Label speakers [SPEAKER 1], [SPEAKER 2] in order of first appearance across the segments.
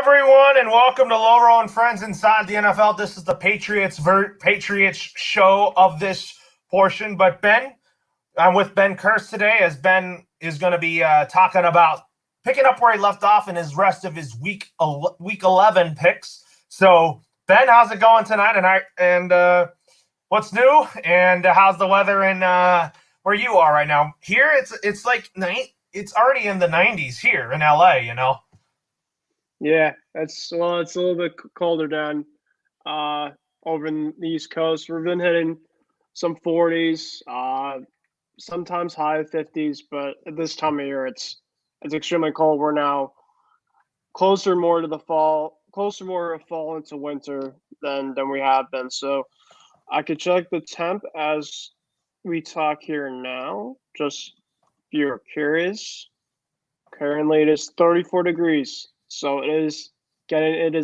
[SPEAKER 1] everyone, and welcome to Loro and Friends Inside the NFL. This is the Patriots show of this portion. But I'm with Ben Kurtz today, as Ben is going to be talking about picking up where he left off in his rest of his week 11 picks. So, Ben, how's it going tonight? And what's new? And how's the weather in where you are right now? Here, it's like it's already in the 90s here in LA. You know.
[SPEAKER 2] Yeah, it's a little bit colder down over in the East Coast. We've been hitting some 40s, sometimes high 50s, but at this time of year, it's extremely cold. We're now closer more to fall into winter than we have been. So I could check the temp as we talk here now, just if you're curious. Currently, it is 34 degrees. So it is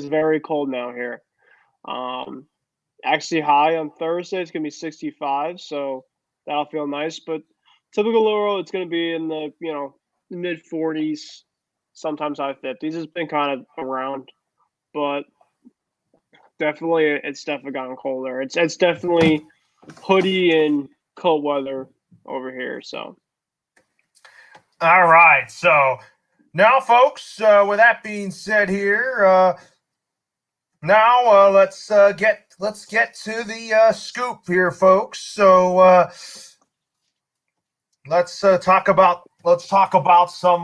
[SPEAKER 2] very cold now here. Actually high on Thursday, it's gonna be 65, so that'll feel nice. But typical Loro, it's gonna be in the mid 40s, sometimes high 50s. It's been kind of around, but it's definitely gotten colder. It's definitely hoodie and cold weather over here. So
[SPEAKER 1] all right, so. Now, folks, with that being said here, let's get to the scoop here, folks. So let's talk about some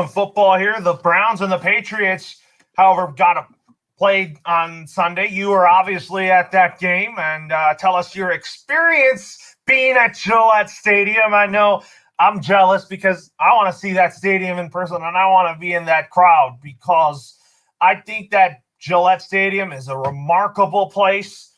[SPEAKER 1] football here. The Browns and the Patriots, however, got to play on Sunday. You were obviously at that game, and tell us your experience being at Gillette Stadium. I know I'm jealous because I want to see that stadium in person, and I want to be in that crowd because I think that Gillette Stadium is a remarkable place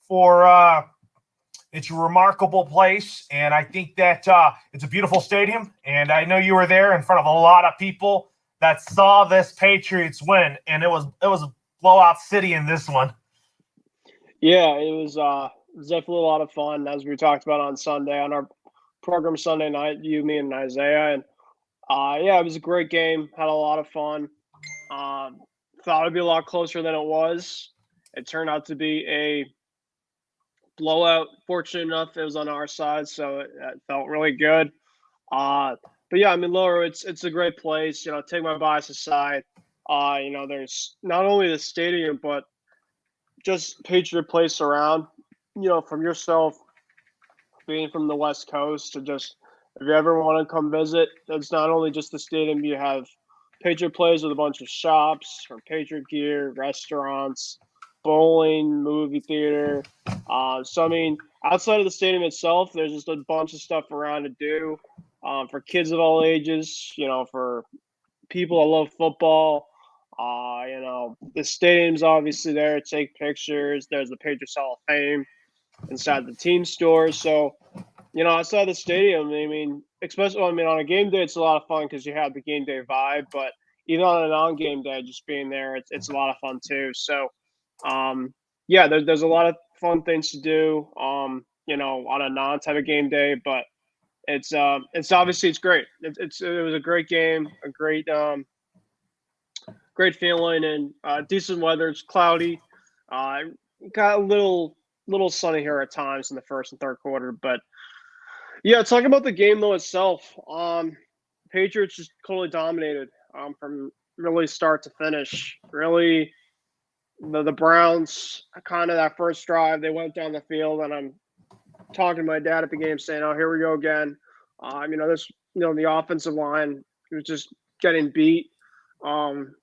[SPEAKER 1] it's a remarkable place, and I think that it's a beautiful stadium, and I know you were there in front of a lot of people that saw this Patriots win, and it was a blowout city in this one.
[SPEAKER 2] Yeah, it was definitely a lot of fun, as we talked about on Sunday on our program Sunday night, you, me, and Isaiah, and it was a great game. Had a lot of fun. Thought it'd be a lot closer than it was. It turned out to be a blowout. Fortunate enough, it was on our side, so it felt really good. But yeah, I mean, Loro, it's a great place. Take my bias aside. There's not only the stadium, but just Patriot place around. From yourself being from the West Coast to just if you ever want to come visit, it's not only just the stadium. You have Patriot Place with a bunch of shops for Patriot gear, restaurants, bowling, movie theater. So I mean, outside of the stadium itself, there's just a bunch of stuff around to do for kids of all ages. For people that love football. The stadium's obviously there to take pictures. There's the Patriots Hall of Fame inside the team stores. So, outside the stadium, I mean, especially, on a game day, it's a lot of fun because you have the game day vibe. But even on a non-game day, just being there, it's a lot of fun too. So, there's a lot of fun things to do, on a non-type of game day. But it's obviously it's great. It was a great game, a great feeling, and decent weather. It's cloudy. Got a little sunny here at times in the first and third quarter, but yeah, talking about the game though itself, Patriots just totally dominated from really start to finish. Really, the Browns kind of that first drive, they went down the field, and I'm talking to my dad at the game saying, "Oh, here we go again." The offensive line was just getting beat from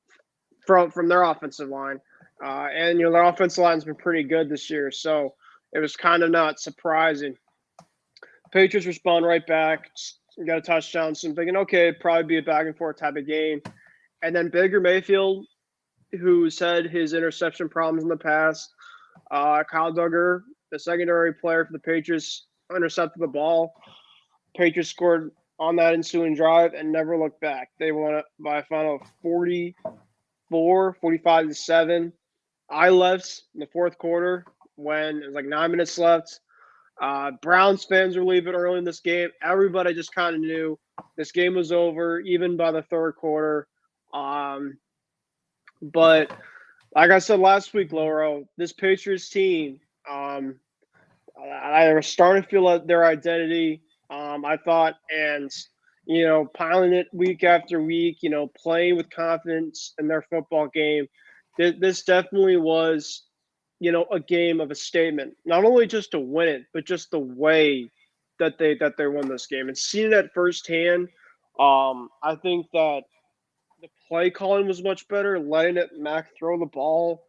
[SPEAKER 2] their offensive line. And their offensive line's been pretty good this year, so it was kind of not surprising. Patriots respond right back, got a touchdown, so I'm thinking, okay, it'd probably be a back and forth type of game. And then Baker Mayfield, who's had his interception problems in the past, Kyle Duggar, the secondary player for the Patriots, intercepted the ball. Patriots scored on that ensuing drive and never looked back. They won it by a final of 45-7. I left in the fourth quarter when it was like 9 minutes left. Browns fans were leaving early in this game. Everybody just kind of knew this game was over, even by the third quarter. But like I said last week, Loro, this Patriots team, I was starting to feel like their identity. I thought, and piling it week after week, playing with confidence in their football game. This definitely was, a game of a statement. Not only just to win it, but just the way that they won this game and seeing that firsthand. I think that the play calling was much better, letting Mac throw the ball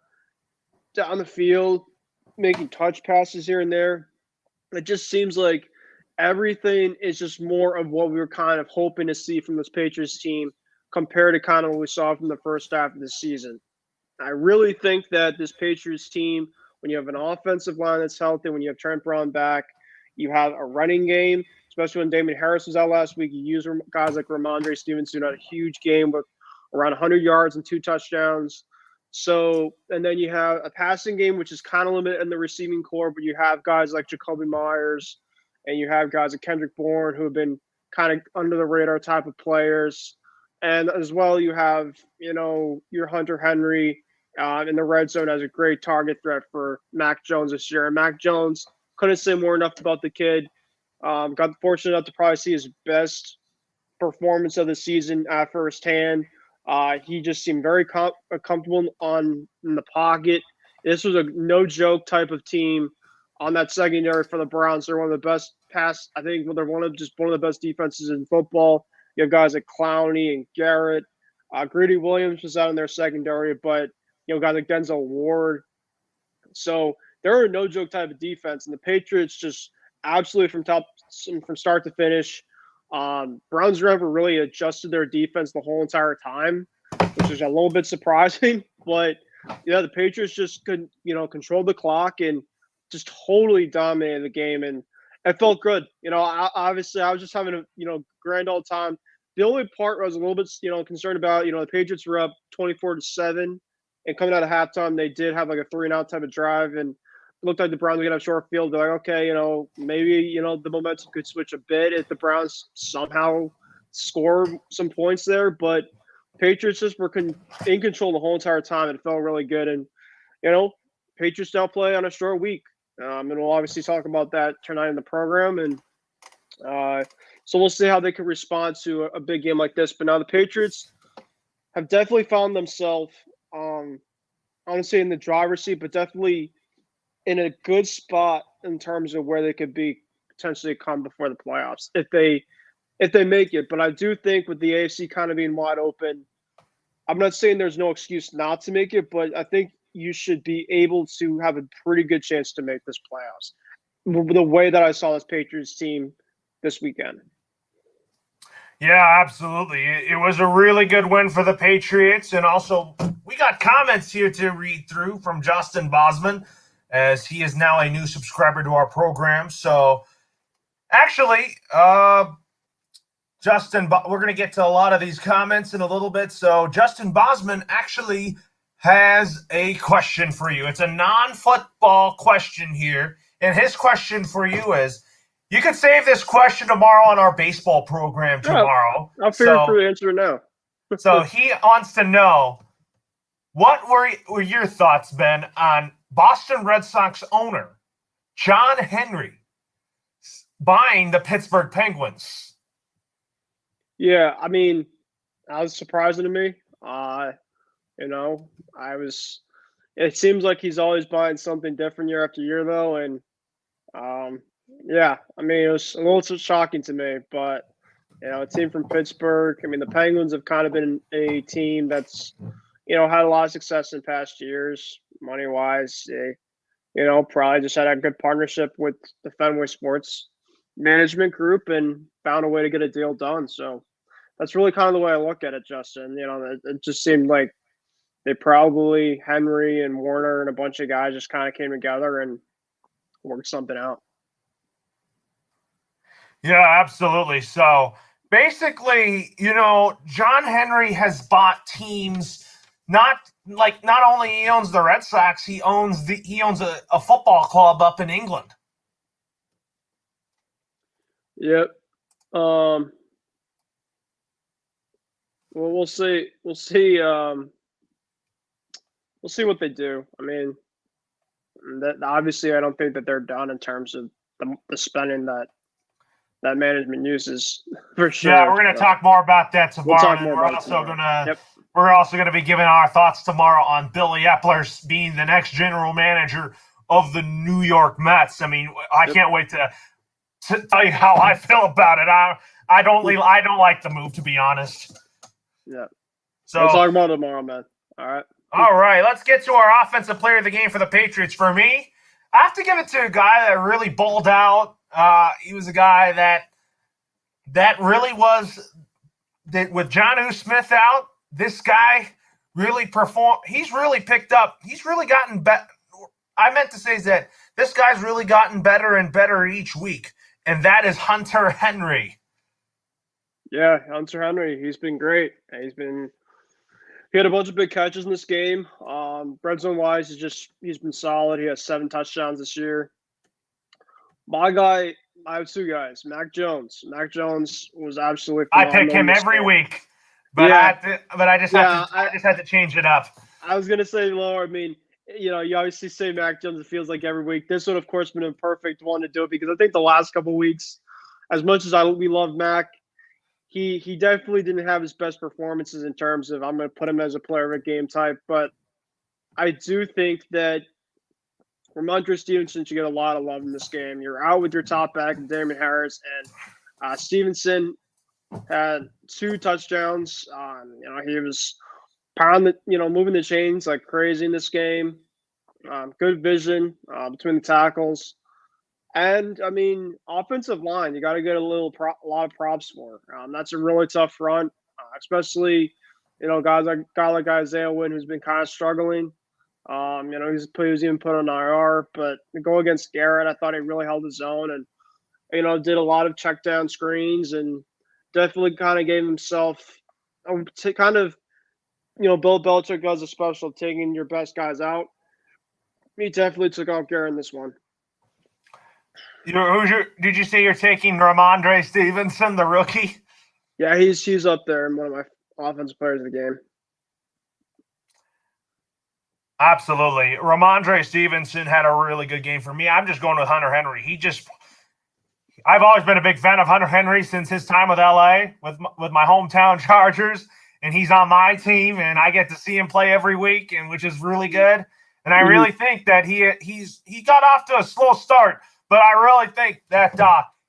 [SPEAKER 2] down the field, making touch passes here and there. It just seems like everything is just more of what we were kind of hoping to see from this Patriots team compared to kind of what we saw from the first half of the season. I really think that this Patriots team, when you have an offensive line that's healthy, when you have Trent Brown back, you have a running game, especially when Damon Harris was out last week. You use guys like Ramondre Stevenson, had a huge game with around 100 yards and 2 touchdowns. So, and then you have a passing game, which is kind of limited in the receiving core, but you have guys like Jacoby Myers and you have guys like Kendrick Bourne who have been kind of under the radar type of players. And as well, you have, your Hunter Henry in the red zone as a great target threat for Mac Jones this year. And Mac Jones, couldn't say more enough about the kid. Got fortunate enough to probably see his best performance of the season at firsthand. He just seemed very comfortable in the pocket. This was a no joke type of team on that secondary for the Browns. They're one of the best pass. I think they're one of the best defenses in football. You have guys like Clowney and Garrett. Greedy Williams was out in their secondary, but guys like Denzel Ward. So they're a no joke type of defense, and the Patriots just absolutely from start to finish. Browns never really adjusted their defense the whole entire time, which is a little bit surprising. But the Patriots just could control the clock and just totally dominated the game, and it felt good. Obviously I was just having a grand old time. The only part I was a little bit concerned about, the Patriots were up 24-7, and coming out of halftime they did have like a 3-and-out type of drive, and it looked like the Browns were going to have short field. They're like, okay, maybe, the momentum could switch a bit if the Browns somehow score some points there. But Patriots just were in control the whole entire time. It felt really good. And, Patriots now play on a short week. And we'll obviously talk about that tonight in the program. And so we'll see how they can respond to a big game like this. But now the Patriots have definitely found themselves, I want to say in the driver's seat, but definitely in a good spot in terms of where they could be potentially come before the playoffs if they make it. But I do think with the AFC kind of being wide open, I'm not saying there's no excuse not to make it, but I think you should be able to have a pretty good chance to make this playoffs. The way that I saw this Patriots team this weekend.
[SPEAKER 1] Yeah, absolutely. It was a really good win for the Patriots. And also, we got comments here to read through from Justin Bosman, as he is now a new subscriber to our program. So, actually, Justin, we're going to get to a lot of these comments in a little bit. So, Justin Bosman actually has a question for you. It's a non-football question here. And his question for you is, you could save this question tomorrow on our baseball program tomorrow.
[SPEAKER 2] I'll figure for the answer now.
[SPEAKER 1] So he wants to know, what were your thoughts, Ben, on Boston Red Sox owner John Henry buying the Pittsburgh Penguins?
[SPEAKER 2] Yeah, I mean, that was surprising to me. It seems like he's always buying something different year after year, though. And, yeah, I mean, it was a little shocking to me. But, a team from Pittsburgh, I mean, the Penguins have kind of been a team that's, had a lot of success in past years, money-wise. They, probably just had a good partnership with the Fenway Sports Management Group and found a way to get a deal done. So that's really kind of the way I look at it, Justin. It just seemed like they probably, Henry and Warner and a bunch of guys just kind of came together and worked something out.
[SPEAKER 1] Yeah, absolutely. So basically, John Henry has bought teams. Not only he owns the Red Sox, he owns a football club up in England.
[SPEAKER 2] Yep. Well, we'll see. We'll see. We'll see what they do. I mean, that obviously, I don't think that they're done in terms of the spending that management uses for
[SPEAKER 1] Yeah,
[SPEAKER 2] sure.
[SPEAKER 1] we're going to
[SPEAKER 2] So
[SPEAKER 1] talk more about that
[SPEAKER 2] we'll
[SPEAKER 1] tomorrow,
[SPEAKER 2] talk
[SPEAKER 1] and then
[SPEAKER 2] more about it tomorrow. Yep.
[SPEAKER 1] we're also gonna be giving our thoughts tomorrow on Billy Epler being the next general manager of the New York Mets. I mean, I
[SPEAKER 2] Yep.
[SPEAKER 1] can't wait to tell you how I feel about it. I don't like the move, to be honest.
[SPEAKER 2] Yeah. We'll
[SPEAKER 1] So,
[SPEAKER 2] talk about it tomorrow, man. All right.
[SPEAKER 1] all right, let's get to our offensive player of the game for the Patriots. For me, I have to give it to a guy that really balled out. He was a guy that really was that with Jonnu Smith out. This guy really performed. He's really picked up. He's really gotten better. I meant to say is that this guy's really gotten better and better each week, and that is Hunter Henry.
[SPEAKER 2] Yeah, Hunter Henry. He's been great. He had a bunch of big catches in this game. Red zone wise, he's been solid. He has 7 touchdowns this year. My guy, I have 2 guys. Mac Jones. Mac Jones was absolutely
[SPEAKER 1] I
[SPEAKER 2] phenomenal
[SPEAKER 1] pick
[SPEAKER 2] in
[SPEAKER 1] him
[SPEAKER 2] this
[SPEAKER 1] every
[SPEAKER 2] game.
[SPEAKER 1] week, but
[SPEAKER 2] Yeah,
[SPEAKER 1] I just had to change it up.
[SPEAKER 2] I was gonna say Loro. I mean, you obviously say Mac Jones. It feels like every week. This would, of course, been a perfect one to do it because I think the last couple weeks, as much as we love Mac, he definitely didn't have his best performances in terms of I'm going to put him as a player of a game type. But I do think that Ramondre Stevenson should get a lot of love in this game. You're out with your top back, Damon Harris, and Stevenson had 2 touchdowns. He was moving the chains like crazy in this game. Good vision between the tackles. And I mean, offensive line, you got to get a lot of props for. That's a really tough front, especially guy like Isaiah Wynn who's been kind of struggling. He was even put on IR, but the goal against Garrett, I thought he really held his own and did a lot of check down screens and definitely kind of gave himself to kind of Bill Belichick does a special taking your best guys out. He definitely took out Garrett in this one.
[SPEAKER 1] Did you say you're taking Ramondre Stevenson, the rookie?
[SPEAKER 2] Yeah, he's up there and one of my offensive players of the game.
[SPEAKER 1] Absolutely. Ramondre Stevenson had a really good game for me. I'm just going with Hunter Henry. I've always been a big fan of Hunter Henry since his time with LA with my hometown Chargers, and he's on my team, and I get to see him play every week, and which is really good. And I really think that he got off to a slow start, but I really think that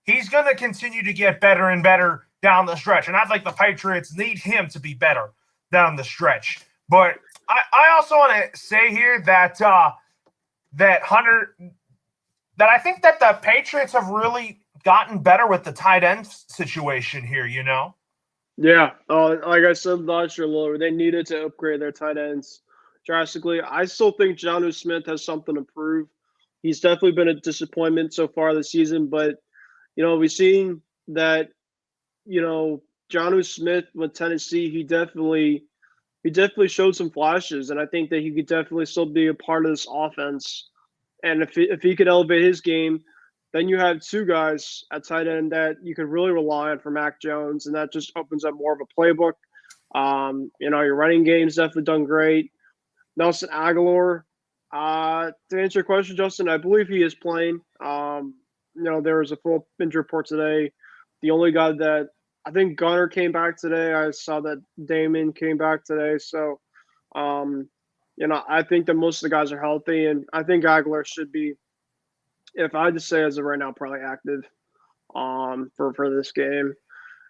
[SPEAKER 1] he's going to continue to get better and better down the stretch. And I think the Patriots need him to be better down the stretch. But I also want to say here that that I think that the Patriots have really gotten better with the tight end situation here,
[SPEAKER 2] Yeah. Like I said last year, Loro, they needed to upgrade their tight ends drastically. I still think Jonnu Smith has something to prove. He's definitely been a disappointment so far this season, but we've seen that Jonnu Smith with Tennessee, he definitely showed some flashes, and I think that he could definitely still be a part of this offense. And if he could elevate his game, then you have 2 guys at tight end that you could really rely on for Mac Jones, and that just opens up more of a playbook. Your running game's definitely done great. Nelson Aguilar, to answer your question, Justin, I believe he is playing. There was a full injury report today. The only guy that I think Gunner came back today. I saw that Damon came back today. So, I think that most of the guys are healthy, and I think Aguilar should be, if I had to say as of right now, probably active for this game.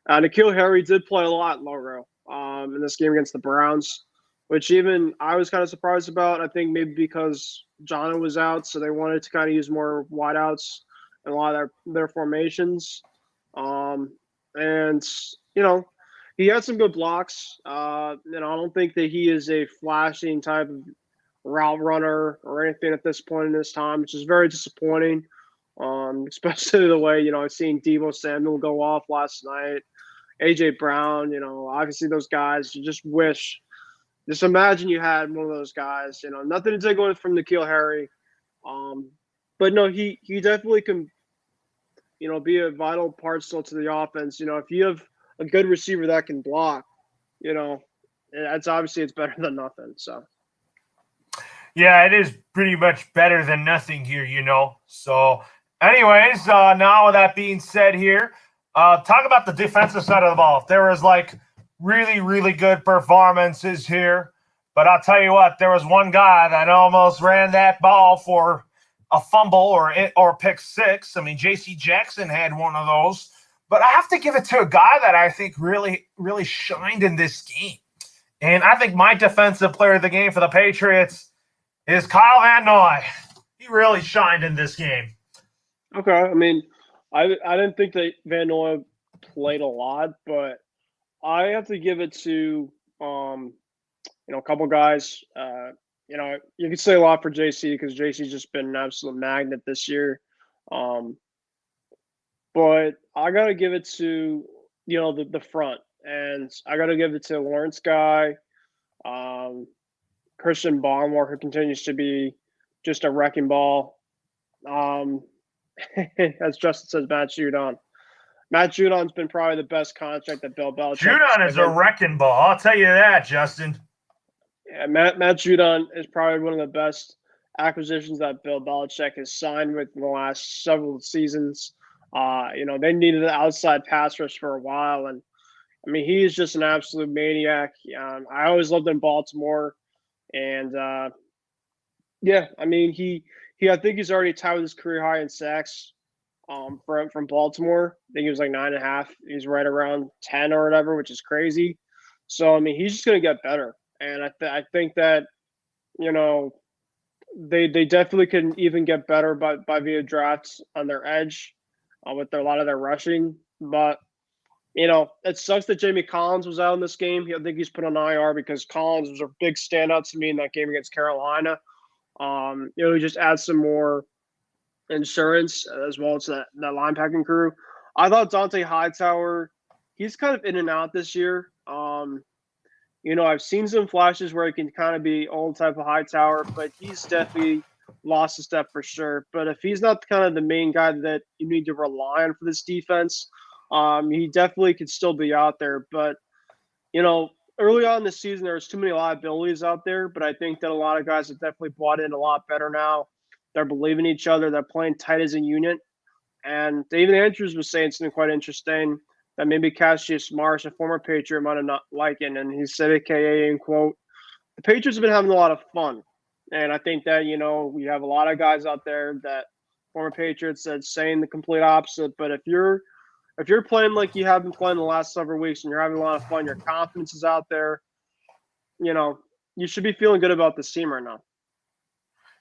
[SPEAKER 2] N'Keal Harry did play a lot, Loro, in this game against the Browns, which even I was kind of surprised about. I think maybe because Judon was out, so they wanted to kind of use more wideouts in a lot of their formations. And he had some good blocks. I don't think that he is a flashing type of route runner or anything at this point in his time, which is very disappointing. Especially the way I've seen Deebo Samuel go off last night, AJ Brown. Obviously those guys. You just imagine you had one of those guys. Nothing to take away from N'Keal Harry, but no, he definitely can be a vital part still to the offense. If you have a good receiver that can block, That's obviously it's better than nothing. So.
[SPEAKER 1] Yeah, it is pretty much better than nothing here, So, anyways, now with that being said here, talk about the defensive side of the ball. There was really, really good performances here. But I'll tell you what, there was one guy that almost ran that ball for a fumble or pick six. I mean, J.C. Jackson had one of those. But I have to give it to a guy that I think really, really shined in this game. And I think my defensive player of the game for the Patriots is Kyle Van Noy. He really shined in this game.
[SPEAKER 2] Okay. I mean, I didn't think that Van Noy played a lot, but I have to give it to a couple guys. You could say a lot for JC because JC's just been an absolute magnet this year. But I gotta give it to the front, and I gotta give it to Lawrence Guy, Christian Barmore, who continues to be just a wrecking ball. As Justin says, Matt Judon. Matt Judon's been probably the best contract that Bill Belichick.
[SPEAKER 1] Judon is a wrecking ball. I'll tell you that, Justin.
[SPEAKER 2] Yeah, Matt Judon is probably one of the best acquisitions that Bill Belichick has signed with in the last several seasons. They needed an outside pass rush for a while, and I mean, he is just an absolute maniac. I always loved him in Baltimore, and I mean, I think he's already tied with his career high in sacks. From Baltimore, I think he was like 9.5. He's right around 10 or whatever, which is crazy. So I mean, he's just gonna get better, and I think that they definitely can even get better by via drafts on their edge, with a lot of their rushing. But it sucks that Jamie Collins was out in this game. I think he's put on IR because Collins was a big standout to me in that game against Carolina. He just adds some more insurance as well as that linebacking crew. I thought Dante Hightower, he's kind of in and out this year. I've seen some flashes where he can kind of be old type of Hightower, but he's definitely lost a step for sure. But if he's not kind of the main guy that you need to rely on for this defense, he definitely could still be out there. But, early on in the season, there was too many liabilities out there, but I think that a lot of guys have definitely bought in a lot better now. They're believing each other. They're playing tight as a unit. And David Andrews was saying something quite interesting that maybe Cassius Marsh, a former Patriot, might have not liking. And he said, AKA, in quote, the Patriots have been having a lot of fun. And I think that, we have a lot of guys out there that former Patriots that saying the complete opposite. But if you're playing like you have been playing the last several weeks and you're having a lot of fun, your confidence is out there, you should be feeling good about this team right now.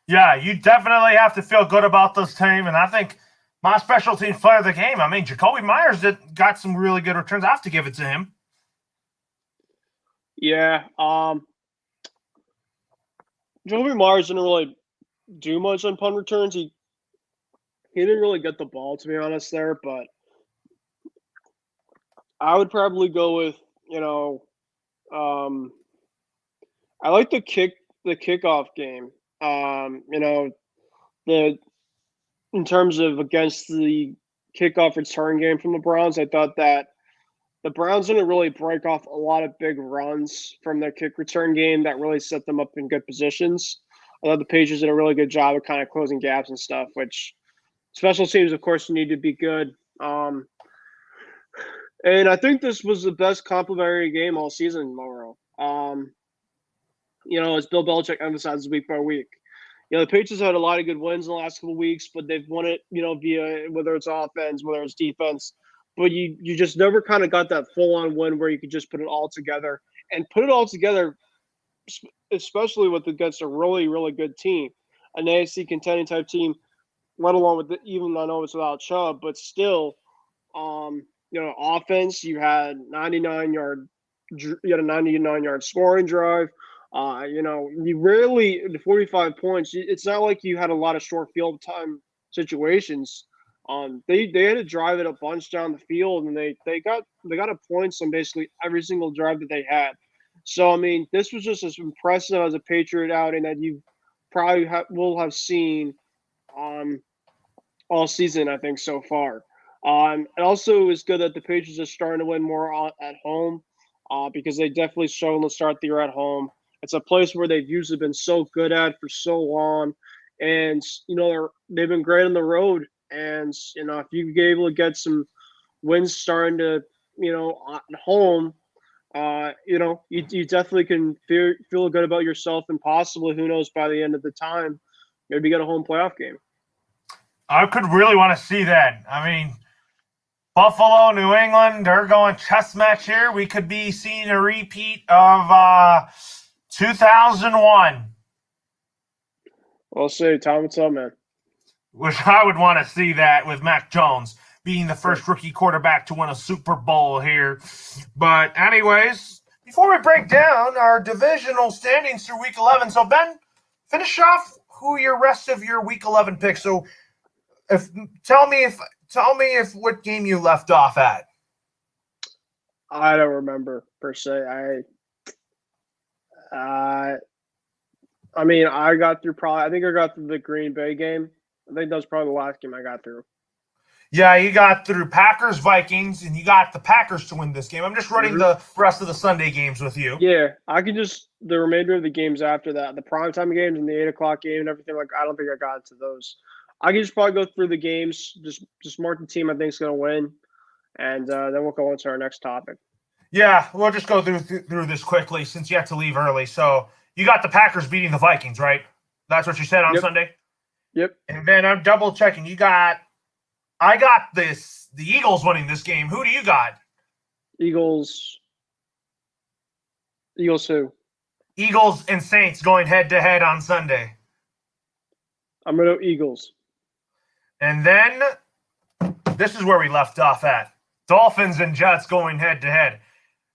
[SPEAKER 1] Yeah, you definitely have to feel good about this team. And I think my special team player of the game, I mean, Jacoby Myers got some really good returns. I have to give it to him.
[SPEAKER 2] Yeah. Jacoby Myers didn't really do much on punt returns. He didn't really get the ball, to be honest, there. But I would probably go with, I like the kickoff game. In terms of against the kickoff return game from the Browns, I thought that the Browns didn't really break off a lot of big runs from their kick return game that really set them up in good positions. I thought the Patriots did a really good job of kind of closing gaps and stuff, which special teams, of course, need to be good. And I think this was the best complimentary game all season, Loro. As Bill Belichick emphasizes week by week. The Patriots had a lot of good wins in the last couple of weeks, but they've won it, via whether it's offense, whether it's defense. But you just never kind of got that full-on win where you could just put it all together. And put it all together, especially against a really, really good team. An AFC contending type team, let alone even I know it's without Chubb, but still, offense, you had 99-yard scoring drive. You rarely the 45 points. It's not like you had a lot of short field time situations. They had to drive it a bunch down the field, and they got a points on basically every single drive that they had. So I mean, this was just as impressive as a Patriot outing that you probably will have seen all season, I think, so far. And also, it was good that the Patriots are starting to win more at home. because they definitely struggled to start the year at home. It's a place where they've usually been so good at for so long, and they've been great on the road. And if you get able to get some wins starting to at home, you definitely can feel good about yourself, and possibly, who knows, by the end of the time, maybe get a home playoff game.
[SPEAKER 1] I could really want to see that. I mean, Buffalo, New England, they're going chess match here. We could be seeing a repeat of 2001.
[SPEAKER 2] We'll see. Time will tell, man.
[SPEAKER 1] Which I would want to see that with Mac Jones being the first rookie quarterback to win a Super Bowl here. But anyways, before we break down our divisional standings through Week 11, so Ben, finish off who your rest of your Week 11 picks. So tell me if what game you left off at.
[SPEAKER 2] I don't remember per se. I mean, I got through I think I got through the Green Bay game. I think that was probably the last game I got through.
[SPEAKER 1] Yeah, you got through Packers, Vikings, and you got the Packers to win this game. I'm just running the rest of the Sunday games with you.
[SPEAKER 2] Yeah, I can just the remainder of the games after that, the primetime games and the 8 o'clock game and everything. I don't think I got to those. I can just probably go through the games, just mark the team I think is going to win, and then we'll go into our next topic.
[SPEAKER 1] Yeah, we'll just go through this quickly since you have to leave early. So you got the Packers beating the Vikings, right? That's what you said on Sunday?
[SPEAKER 2] Yep.
[SPEAKER 1] And then I'm double checking. I got the Eagles winning this game. Who do you got?
[SPEAKER 2] Eagles who?
[SPEAKER 1] Eagles and Saints going head-to-head on Sunday.
[SPEAKER 2] I'm going to go Eagles.
[SPEAKER 1] And then this is where we left off at. Dolphins and Jets going head-to-head.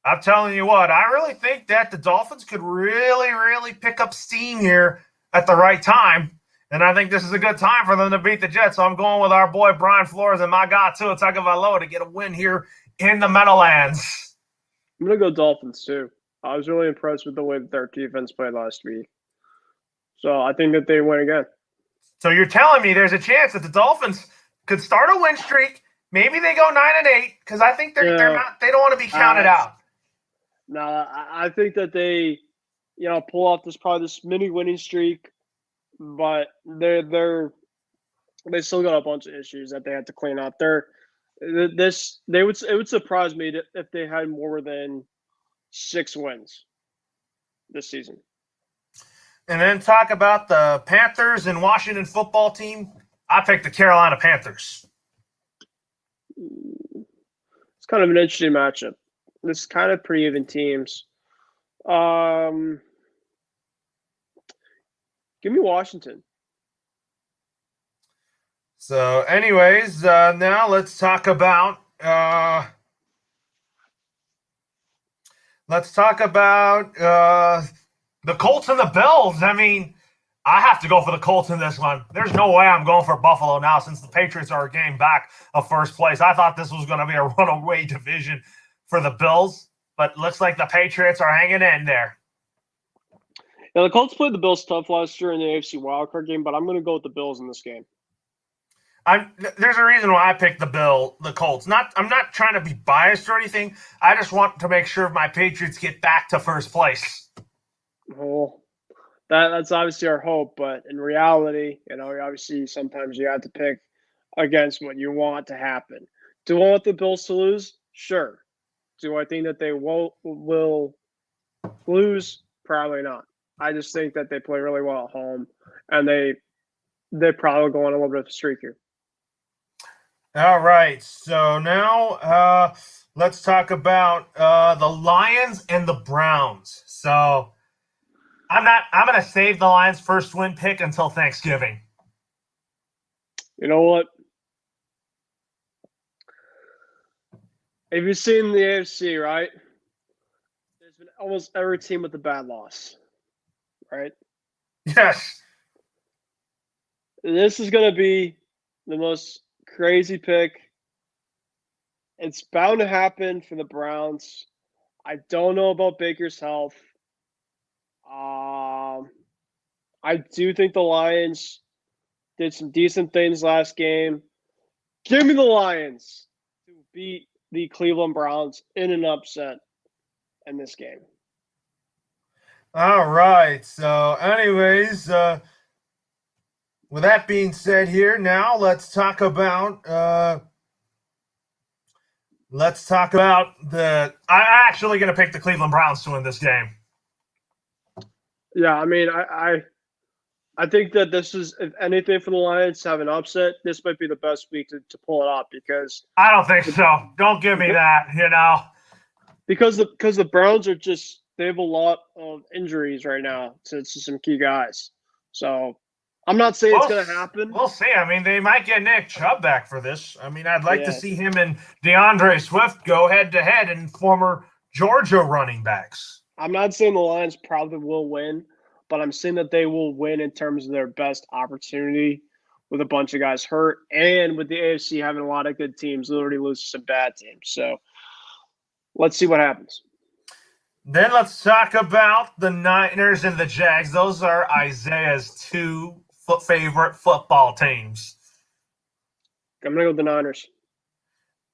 [SPEAKER 1] I'm telling you what, I really think that the Dolphins could really, really pick up steam here at the right time. And I think this is a good time for them to beat the Jets. So I'm going with our boy Brian Flores and my guy Tua Tagovailoa to get a win here in the Meadowlands.
[SPEAKER 2] I'm going to go Dolphins too. I was really impressed with the way that their defense played last week. So I think that they win again.
[SPEAKER 1] So you're telling me there's a chance that the Dolphins could start a win streak. Maybe they go 9-8 because I think they don't want to be counted out.
[SPEAKER 2] No, I think that they, pull off this mini winning streak, but they still got a bunch of issues that they had to clean up. It would surprise me if they had more than 6 wins this season.
[SPEAKER 1] And then talk about the Panthers and Washington football team. I picked the Carolina Panthers.
[SPEAKER 2] It's kind of an interesting matchup. This is kind of pretty even teams. Give me Washington.
[SPEAKER 1] So, anyways, now let's talk about the Colts and the Bills. I mean, I have to go for the Colts in this one. There's no way I'm going for Buffalo now since the Patriots are a game back of first place. I thought this was going to be a runaway division for the Bills, but looks like the Patriots are hanging in there.
[SPEAKER 2] Yeah, the Colts played the Bills tough last year in the AFC wildcard game, but I'm going to go with the Bills in this game.
[SPEAKER 1] There's a reason why I picked the Colts. I'm not trying to be biased or anything. I just want to make sure my Patriots get back to first place.
[SPEAKER 2] Well, that's obviously our hope, but in reality, obviously sometimes you have to pick against what you want to happen. Do I want the Bills to lose? Sure. Do I think that they will lose? Probably not. I just think that they play really well at home, and they probably go on a little bit of a streak here.
[SPEAKER 1] All right. So now let's talk about the Lions and the Browns. So I'm going to save the Lions' first win pick until Thanksgiving.
[SPEAKER 2] You know what? Have you seen the AFC, right? There's been almost every team with a bad loss, right?
[SPEAKER 1] Yes.
[SPEAKER 2] This is going to be the most crazy pick. It's bound to happen for the Browns. I don't know about Baker's health. I do think the Lions did some decent things last game. Give me the Lions to beat the Cleveland Browns in an upset in this game.
[SPEAKER 1] All right. So, anyways, with that being said, here now let's talk about the. I'm actually going to pick the Cleveland Browns to win this game.
[SPEAKER 2] Yeah, I mean, I think that this is, if anything, for the Lions to have an upset, this might be the best week to pull it off because
[SPEAKER 1] I don't think so. Don't give me that.
[SPEAKER 2] because the Browns are just, they have a lot of injuries right now to some key guys. So I'm not saying it's going to happen.
[SPEAKER 1] We'll see. I mean, they might get Nick Chubb back for this. I mean, I'd like to see him and DeAndre Swift go head-to-head in former Georgia running backs.
[SPEAKER 2] I'm not saying the Lions probably will win, but I'm saying that they will win in terms of their best opportunity with a bunch of guys hurt and with the AFC having a lot of good teams, literally losing some bad teams. So let's see what happens.
[SPEAKER 1] Then let's talk about the Niners and the Jags. Those are Isaiah's two favorite football teams.
[SPEAKER 2] I'm going to go with the Niners.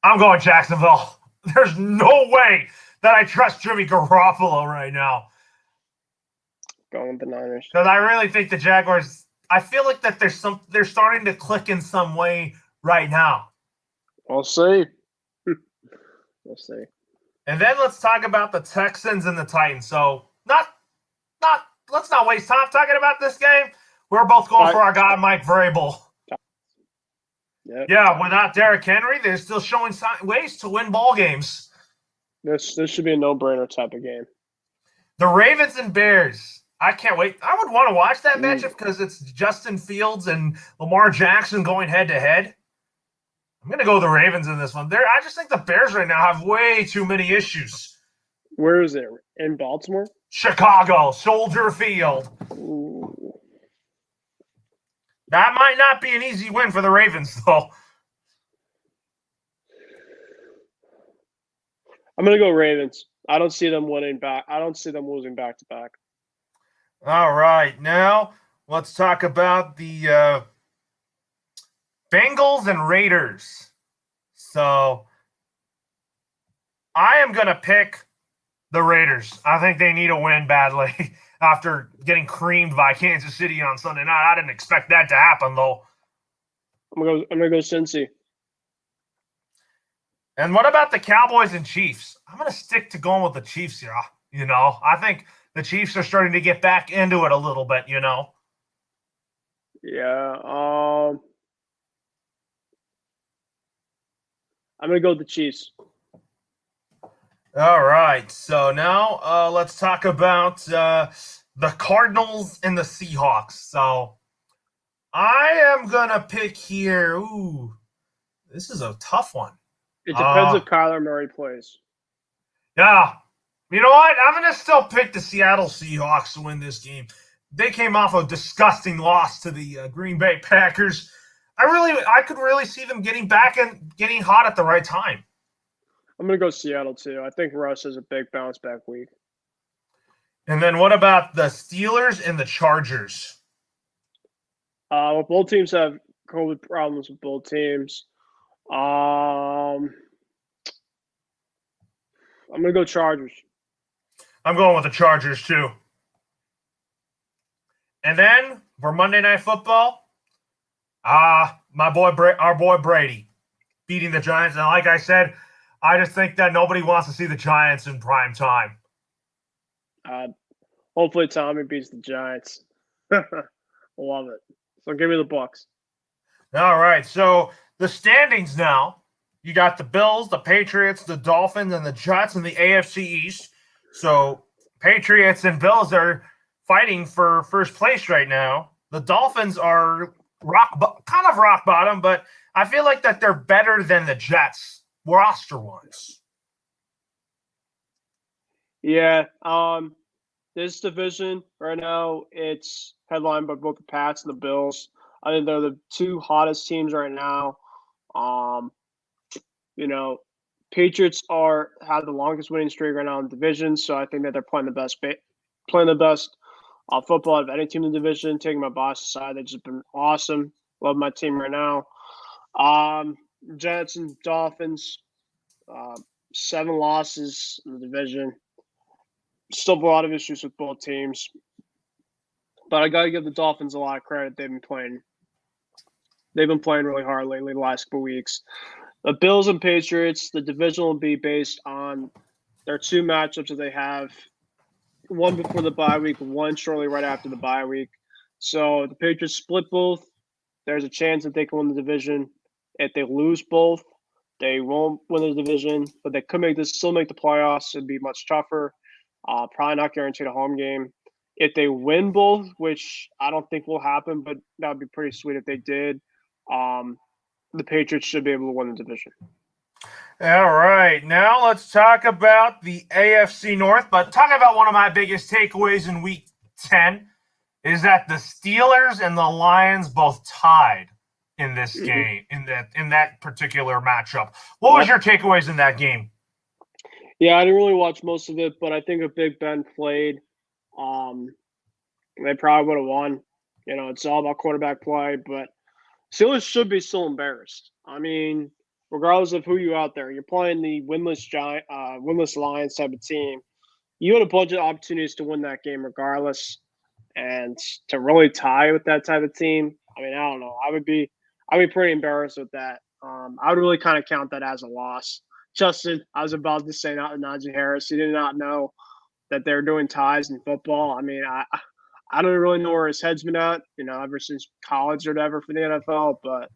[SPEAKER 1] I'm going Jacksonville. There's no way that I trust Jimmy Garoppolo right now.
[SPEAKER 2] Going with the Niners.
[SPEAKER 1] Because I really think the Jaguars, I feel like that they're starting to click in some way right now.
[SPEAKER 2] We'll see. We'll see.
[SPEAKER 1] And then let's talk about the Texans and the Titans. So let's not waste time talking about this game. We're both going for our guy, Mike Vrabel.
[SPEAKER 2] Yep.
[SPEAKER 1] Yeah, without Derrick Henry, they're still showing ways to win ball games.
[SPEAKER 2] This should be a no-brainer type of game.
[SPEAKER 1] The Ravens and Bears. I can't wait. I would want to watch that matchup because it's Justin Fields and Lamar Jackson going head-to-head. I'm going to go with the Ravens in this one. I just think the Bears right now have way too many issues.
[SPEAKER 2] Where is it? In Baltimore?
[SPEAKER 1] Chicago, Soldier Field.
[SPEAKER 2] Ooh.
[SPEAKER 1] That might not be an easy win for the Ravens, though.
[SPEAKER 2] I'm going to go Ravens. I don't see them winning back. I don't see them losing back-to-back.
[SPEAKER 1] All right. Now, let's talk about the Bengals and Raiders. So, I am going to pick the Raiders. I think they need a win badly after getting creamed by Kansas City on Sunday night. I didn't expect that to happen, though.
[SPEAKER 2] I'm gonna go Cincy.
[SPEAKER 1] And what about the Cowboys and Chiefs? I'm going to stick to going with the Chiefs here. I think the Chiefs are starting to get back into it a little bit,
[SPEAKER 2] Yeah. I'm going to go with the Chiefs.
[SPEAKER 1] All right. So now let's talk about the Cardinals and the Seahawks. So I am going to pick here. Ooh, this is a tough one.
[SPEAKER 2] It depends if Kyler Murray plays.
[SPEAKER 1] Yeah. You know what? I'm going to still pick the Seattle Seahawks to win this game. They came off a disgusting loss to the Green Bay Packers. I could really see them getting back and getting hot at the right time.
[SPEAKER 2] I'm going to go Seattle, too. I think Russ has a big bounce-back week.
[SPEAKER 1] And then what about the Steelers and the Chargers?
[SPEAKER 2] Well, both teams have COVID problems with both teams. I'm going to go Chargers.
[SPEAKER 1] I'm going with the Chargers, too. And then for Monday Night Football, our boy Brady beating the Giants. And like I said, I just think that nobody wants to see the Giants in prime time.
[SPEAKER 2] Hopefully Tommy beats the Giants. Love it. So give me the Bucs.
[SPEAKER 1] All right. So the standings now, you got the Bills, the Patriots, the Dolphins, and the Jets in the AFC East. So Patriots and Bills are fighting for first place right now. The Dolphins are kind of rock bottom, but I feel like that they're better than the Jets roster-wise.
[SPEAKER 2] Yeah. This division right now, it's headlined by both the Pats and the Bills. I think they're the two hottest teams right now. Patriots have the longest winning streak right now in the division, so I think that they're playing the best football of any team in the division. Taking my boss aside, they've just been awesome. Love my team right now. Jets and Dolphins, 7 losses in the division. Still a lot of issues with both teams. But I got to give the Dolphins a lot of credit. They've been playing really hard lately the last couple weeks. The Bills and Patriots, the division will be based on their two matchups that they have, one before the bye week, one shortly right after the bye week. So the Patriots split both. There's a chance that they can win the division. If they lose both, they won't win the division, but they could still make the playoffs. It'd be much tougher. Probably not guaranteed a home game. If they win both, which I don't think will happen, but that would be pretty sweet if they did, the Patriots should be able to win the division.
[SPEAKER 1] All right, now let's talk about the AFC North, but talk about one of my biggest takeaways in Week 10 is that the Steelers and the Lions both tied in this game, in that particular matchup. What was your takeaways in that game?
[SPEAKER 2] Yeah, I didn't really watch most of it, but I think if Big Ben played, they probably would have won. It's all about quarterback play, but Steelers should be still embarrassed. I mean, regardless of who you out there, you're playing the winless Lions type of team. You had a bunch of opportunities to win that game regardless, and to really tie with that type of team. I mean, I don't know. I'd be pretty embarrassed with that. I would really kind of count that as a loss. Justin, I was about to say not Najee Harris. He did not know that they're doing ties in football. I mean, I don't really know where his head's been at, ever since college or whatever for the NFL. But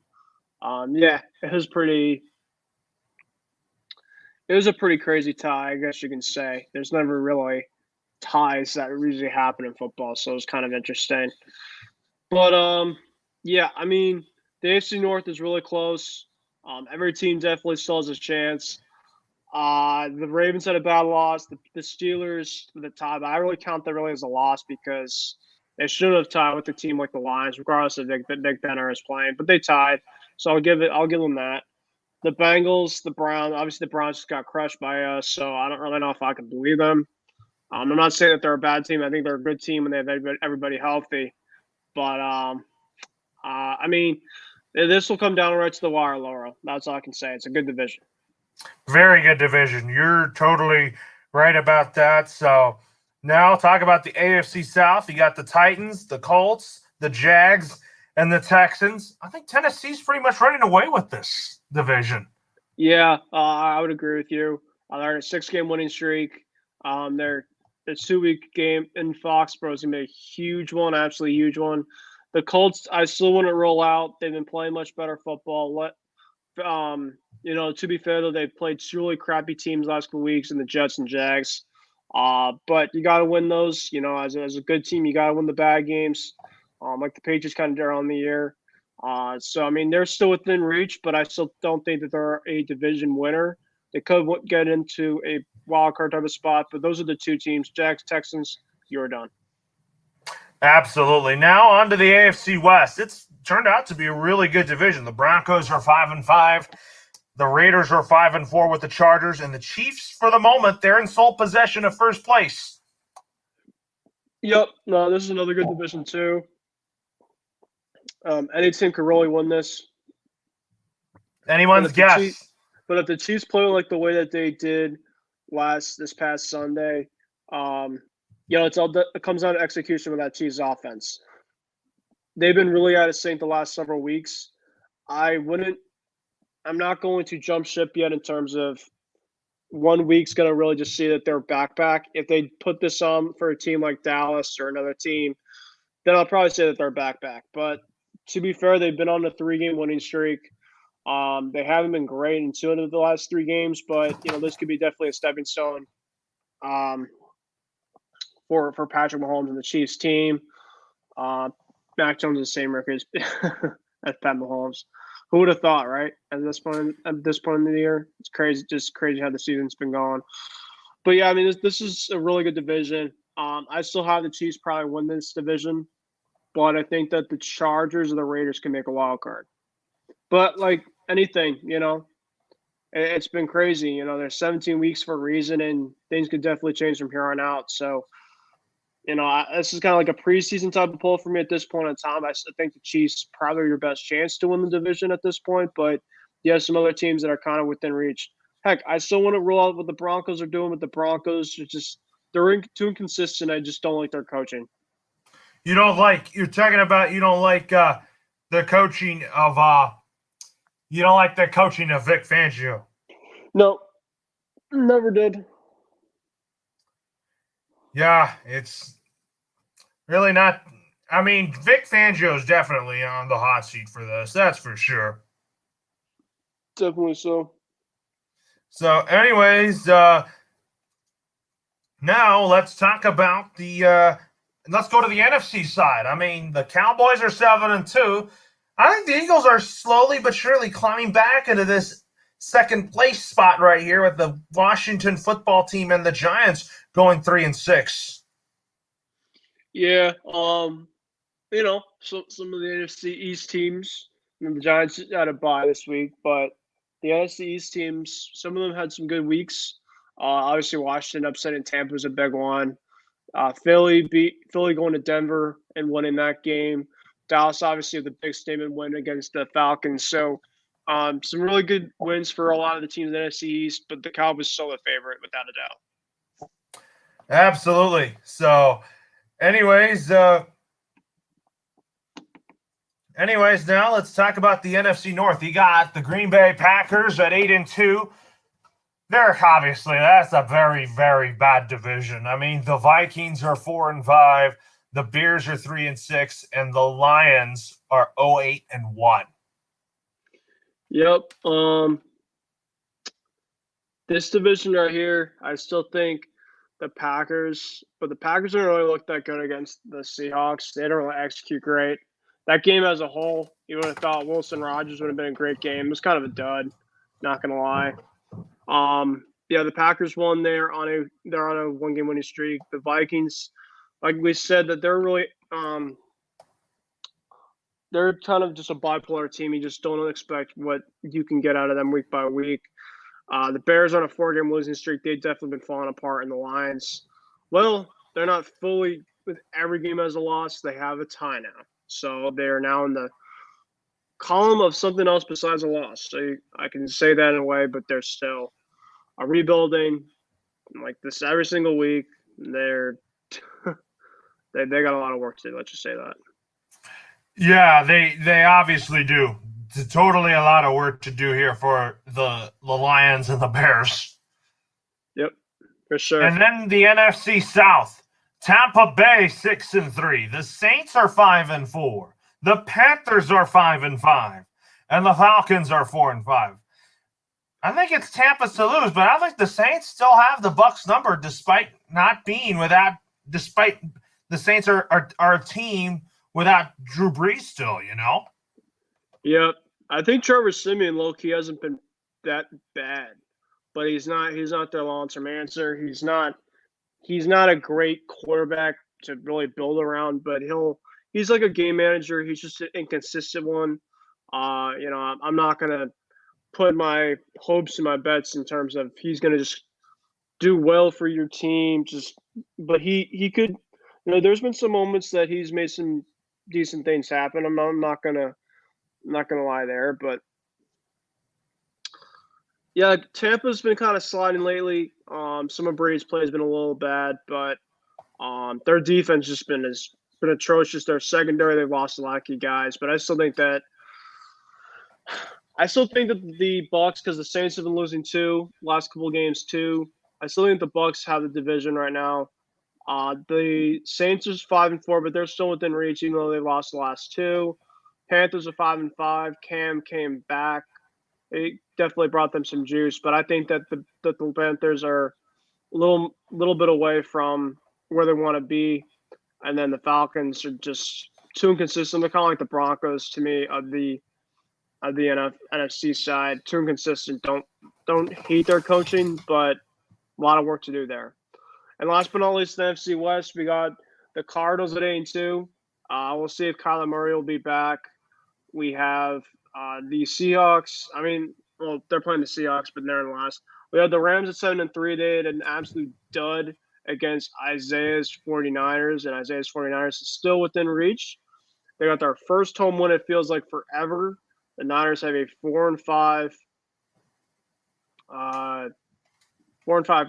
[SPEAKER 2] yeah, it was a pretty crazy tie, I guess you can say. There's never really ties that usually happen in football, so it's kind of interesting. But yeah, I mean, the AFC North is really close. Every team definitely still has a chance. The Ravens had a bad loss. The Steelers the tie, but I really count that really as a loss because they should have tied with a team like the Lions, regardless of Big Ben is playing. But they tied, so I'll give them that. The Bengals, the Browns, obviously the Browns just got crushed by us, so I don't really know if I can believe them. I'm not saying that they're a bad team. I think they're a good team when they have everybody healthy. But I mean, this will come down right to the wire, Loro. That's all I can say. It's a good division.
[SPEAKER 1] Very good division. You're totally right about that. So now talk about the AFC South. You got the Titans, the Colts, the Jags, and the Texans. I think Tennessee's pretty much running away with this division.
[SPEAKER 2] Yeah, I would agree with you. They're in a 6-game winning streak. Their 2-week game in Foxborough is going to be a huge one, absolutely huge one. The Colts, I still wouldn't roll out. They've been playing much better football. To be fair, though, they've played two really crappy teams last couple weeks in the Jets and Jags. But you got to win those. As a good team, you got to win the bad games. Like the Patriots kind of did on the year. So, I mean, they're still within reach, but I still don't think that they're a division winner. They could get into a wild card type of spot, but those are the two teams, Jags, Texans, you're done.
[SPEAKER 1] Absolutely. Now on to the AFC West. It's turned out to be a really good division. The Broncos are 5-5. The Raiders are 5-4 with the Chargers, and the Chiefs, for the moment, they're in sole possession of first place.
[SPEAKER 2] Yep. No, this is another good division too. Any team could really win this.
[SPEAKER 1] Anyone's guess.
[SPEAKER 2] But if the Chiefs play like the way that they did this past Sunday, it comes down to execution with that Chiefs offense. They've been really out of sync the last several weeks. I'm not going to jump ship yet in terms of 1 week's going to really just see that they're back. If they put this on for a team like Dallas or another team, then I'll probably say that they're back. But to be fair, they've been on a 3-game winning streak. They haven't been great in 2 of the last 3 games, but this could be definitely a stepping stone for Patrick Mahomes and the Chiefs team. Mac Jones is the same record as Pat Mahomes. Who would have thought, right? At this point in the year, it's crazy, just crazy how the season's been going. But yeah, I mean, this is a really good division. I still have the Chiefs probably win this division, but I think that the Chargers or the Raiders can make a wild card. But like anything, it's been crazy. There's 17 weeks for a reason, and things could definitely change from here on out. So, this is kind of like a preseason type of poll for me at this point in time. I think the Chiefs probably your best chance to win the division at this point, but you have some other teams that are kind of within reach. Heck, I still want to roll out what the Broncos are doing with the Broncos. It's just they're too inconsistent. I just don't like their coaching.
[SPEAKER 1] You don't like the coaching of you don't like the coaching of Vic Fangio.
[SPEAKER 2] No, never did.
[SPEAKER 1] Yeah, it's really not. I mean, Vic Fangio is definitely on the hot seat for this. That's for sure.
[SPEAKER 2] Definitely so.
[SPEAKER 1] So, anyways, now let's talk about let's go to the NFC side. I mean, the Cowboys are 7-2. I think the Eagles are slowly but surely climbing back into this second place spot right here with the Washington football team and the Giants going 3-6.
[SPEAKER 2] Yeah, some of the NFC East teams. The Giants had a bye this week, but the NFC East teams, some of them had some good weeks. Obviously, Washington upsetting Tampa was a big one. Philly going to Denver and winning that game. Dallas obviously with a big statement win against the Falcons. So some really good wins for a lot of the teams in the NFC East, but the Cowboys still the favorite without a doubt.
[SPEAKER 1] Absolutely. So, anyways, now let's talk about the NFC North. You got the Green Bay Packers at 8-2. That's a very, very bad division. I mean, the Vikings are 4-5, the Bears are 3-6, and the Lions are 0-8-1.
[SPEAKER 2] Yep. This division right here, I still think the Packers don't really look that good against the Seahawks. They don't really execute great. That game as a whole, you would have thought Wilson Rodgers would have been a great game. It was kind of a dud, not gonna lie. The Packers won. They're on a 1-game winning streak. The Vikings, like we said, that they're really they're kind of just a bipolar team. You just don't expect what you can get out of them week by week. The Bears on a 4-game losing streak. They've definitely been falling apart. In the Lions, well, they're not fully with every game as a loss. They have a tie now, so they're now in the column of something else besides a loss. So I can say that in a way, but they're still rebuilding like this every single week. They're they got a lot of work to do. Let's just say that.
[SPEAKER 1] Yeah, they obviously do. It's totally a lot of work to do here for the Lions and the Bears.
[SPEAKER 2] Yep, for sure.
[SPEAKER 1] And then the NFC South. Tampa Bay 6-3. The Saints are 5-4. The Panthers are 5-5. And the Falcons are 4-5. I think it's Tampa's to lose, but I think the Saints still have the Bucs number despite the Saints are a team without Drew Brees still, you know?
[SPEAKER 2] Yep. I think Trevor Siemian low-key hasn't been that bad, but he's not their long-term answer. He's not a great quarterback to really build around, but he's like a game manager. He's just an inconsistent one. I'm not gonna put my hopes and my bets in terms of he's gonna just do well for your team. But he could. There's been some moments that he's made some decent things happen. I'm not gonna lie there, but yeah, Tampa's been kind of sliding lately. Some of Brady's play has been a little bad, but their defense just been atrocious. Their secondary, they've lost a lot of key guys, but I still think that the Bucs, because the Saints have been losing last couple of games too. I still think the Bucs have the division right now. The Saints are 5-4, but they're still within reach, even though they lost the last two. Panthers are 5-5. Cam came back. It definitely brought them some juice, but I think that the Panthers are a little bit away from where they want to be, and then the Falcons are just too inconsistent. They're kind of like the Broncos to me of the NFC side. Too inconsistent. Don't hate their coaching, but a lot of work to do there. And last but not least, the NFC West, we got the Cardinals at 8-2. We'll see if Kyler Murray will be back. We have the Seahawks. They're playing the Seahawks, but they're in last. We have the Rams at 7-3. They had an absolute dud against Isaiah's 49ers, and Isaiah's 49ers is still within reach. They got their first home win, it feels like forever. The Niners have a 4-5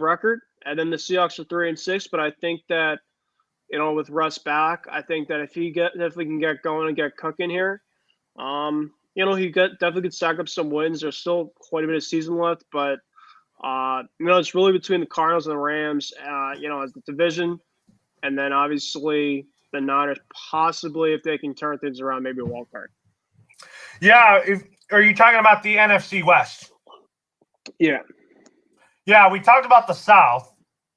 [SPEAKER 2] record. And then the Seahawks are 3-6, but I think that, with Russ back, I think that if he definitely can get going and get cooking here, he definitely could stack up some wins. There's still quite a bit of season left, but it's really between the Cardinals and the Rams, as the division, and then obviously the Niners, possibly if they can turn things around, maybe a wild card.
[SPEAKER 1] Yeah, are you talking about the NFC West?
[SPEAKER 2] Yeah.
[SPEAKER 1] Yeah, we talked about the South,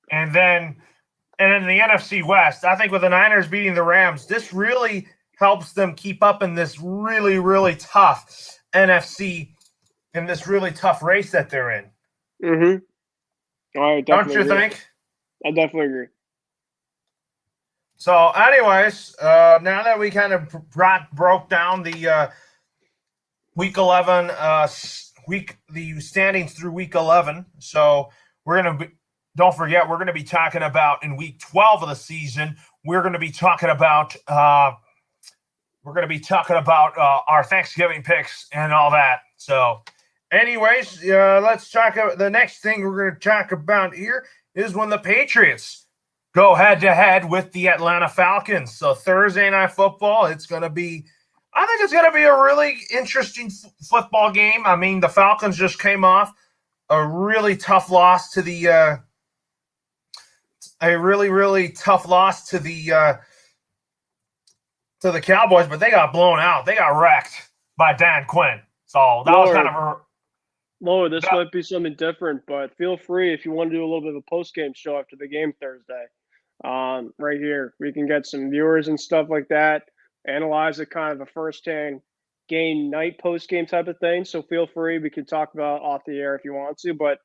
[SPEAKER 1] and then in the NFC West, I think with the Niners beating the Rams, this really helps them keep up in this really, really tough NFC, in this really tough race that they're in.
[SPEAKER 2] Mm-hmm.
[SPEAKER 1] Don't you think?
[SPEAKER 2] I definitely agree.
[SPEAKER 1] So, anyways, now that we kind of broke down the Week 11, the standings through Week 11, so we're going to be. Don't forget, we're going to be talking about in Week 12 of the season. We're going to be talking about our Thanksgiving picks and all that. So, anyways, let's talk about the next thing we're going to talk about here is when the Patriots go head-to-head with the Atlanta Falcons. So Thursday Night Football, I think it's going to be a really interesting football game. I mean, the Falcons just came off a really tough loss to the Cowboys, but they got blown out. They got wrecked by Dan Quinn. So that was kind of a
[SPEAKER 2] Loro, this might be something different, but feel free if you want to do a little bit of a post-game show after the game Thursday. Right here, we can get some viewers and stuff like that, analyze it kind of a first-hand game night post-game type of thing. So feel free. We can talk about off the air if you want to, but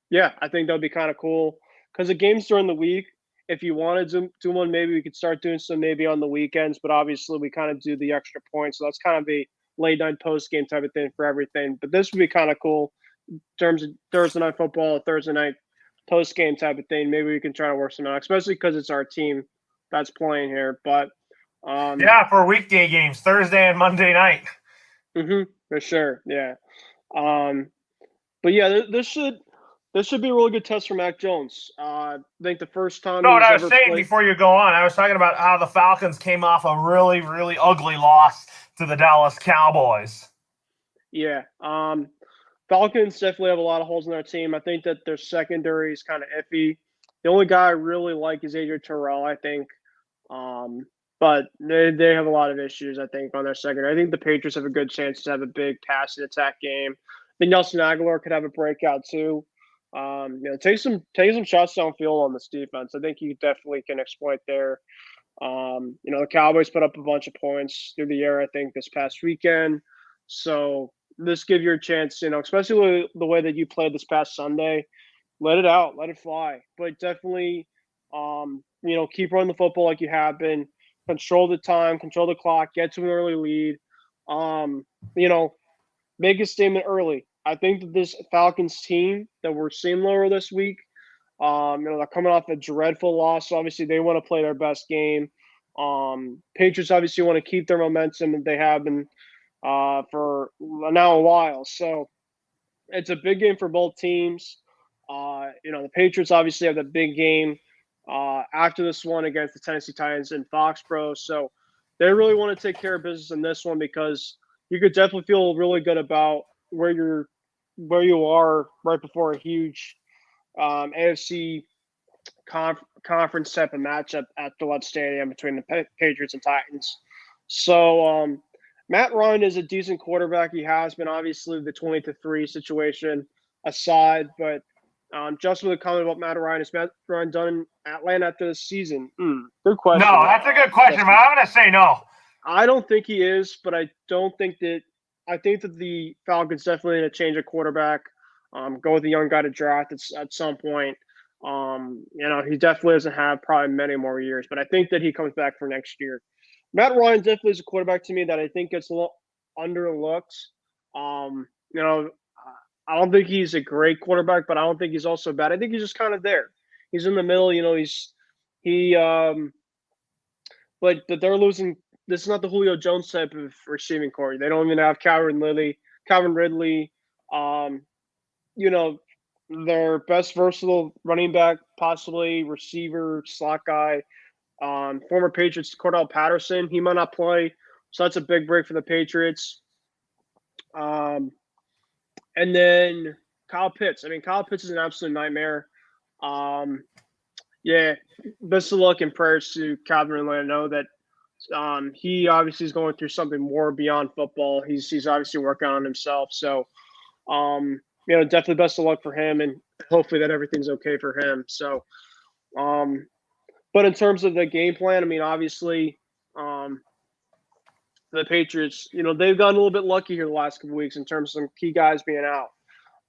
[SPEAKER 2] yeah, I think that would be kind of cool because the games during the week, if you wanted to do one, maybe we could start doing some maybe on the weekends, but obviously we kind of do the extra points. So that's kind of a late night post game type of thing for everything. But this would be kind of cool in terms of Thursday Night Football, Thursday night post game type of thing. Maybe we can try to work some out, especially because it's our team that's playing here. But
[SPEAKER 1] for weekday games, Thursday and Monday night.
[SPEAKER 2] For sure, yeah. But yeah, this should be a really good test for Mac Jones. I think the first time.
[SPEAKER 1] No, what I was saying before you go on, I was talking about how the Falcons came off a really, really ugly loss to the Dallas Cowboys.
[SPEAKER 2] Yeah. Falcons definitely have a lot of holes in their team. I think that their secondary is kind of iffy. The only guy I really like is Adrian Terrell, I think. But they have a lot of issues, I think, on their secondary. I think the Patriots have a good chance to have a big passing attack game. I think Nelson Aguilar could have a breakout too. Take some shots downfield on this defense. I think you definitely can exploit there. The Cowboys put up a bunch of points through the air, I think, this past weekend. So this gives you a chance, especially the way that you played this past Sunday. Let it out, let it fly. But definitely, keep running the football like you have been. Control the time, control the clock, get to an early lead. Make a statement early. I think that this Falcons team that we're seeing Loro this week, they're coming off a dreadful loss. So obviously, they want to play their best game. Patriots obviously want to keep their momentum that they have been for now a while. So it's a big game for both teams. The Patriots obviously have the big game after this one against the Tennessee Titans in Foxborough. So they really want to take care of business in this one because you could definitely feel really good about where you are right before a huge AFC conference type of matchup at Gillette Stadium between the Patriots and Titans. So Matt Ryan is a decent quarterback. He has been, obviously, the 20-3 situation aside, but just with a comment about Matt Ryan, is Matt Ryan done in Atlanta after this season? Good question.
[SPEAKER 1] No, that's a good question, but I'm going to say no.
[SPEAKER 2] I don't think he is, but I think that the Falcons definitely need to change a quarterback, go with a young guy to draft at some point. He definitely doesn't have probably many more years, but I think that he comes back for next year. Matt Ryan definitely is a quarterback to me that I think gets a little underlooked. I don't think he's a great quarterback, but I don't think he's also bad. I think he's just kind of there. He's in the middle. But they're losing. This is not the Julio Jones type of receiving core. They don't even have Calvin Ridley. their best versatile running back, possibly receiver, slot guy, former Patriots Cordell Patterson. He might not play, so that's a big break for the Patriots. And then Kyle Pitts. I mean, Kyle Pitts is an absolute nightmare. Yeah, best of luck and prayers to Calvin Ridley. I know that he obviously is going through something more beyond football. He's obviously working on himself. So, definitely best of luck for him, and hopefully that everything's okay for him. So, but in terms of the game plan, I mean, obviously, the Patriots, they've gotten a little bit lucky here the last couple of weeks in terms of some key guys being out.